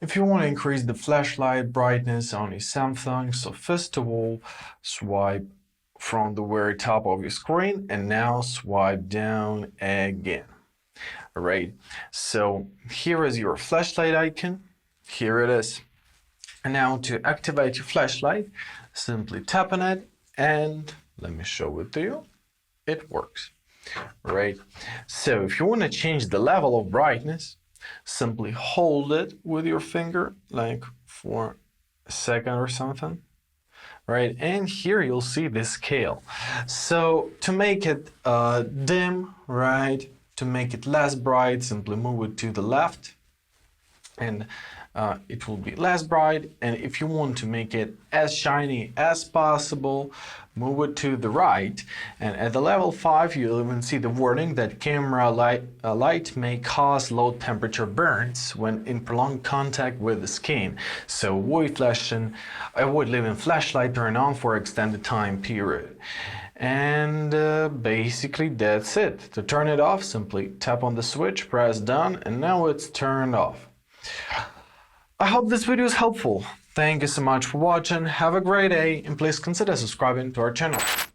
If you want to increase the flashlight brightness on your Samsung, so first of all, swipe from the very top of your screen and now swipe down again. All right, so here is your flashlight icon. Here it is. And now to activate your flashlight, simply tap on it and let me show it to you. It works. All right, so if you want to change the level of brightness, simply hold it with your finger like for a second or something, right? And here you'll see the scale. So to make it dim, right, to make it less bright, simply move it to the left and it will be less bright. And if you want to make it as shiny as possible, move it to the right. And at the level 5, you'll even see the warning that camera light may cause low temperature burns when in prolonged contact with the skin. So avoid leaving flashlight turned on for extended time period. And basically that's it. To turn it off, simply tap on the switch, press done, and now it's turned off. I hope this video is helpful. Thank you so much for watching. Have a great day and please consider subscribing to our channel.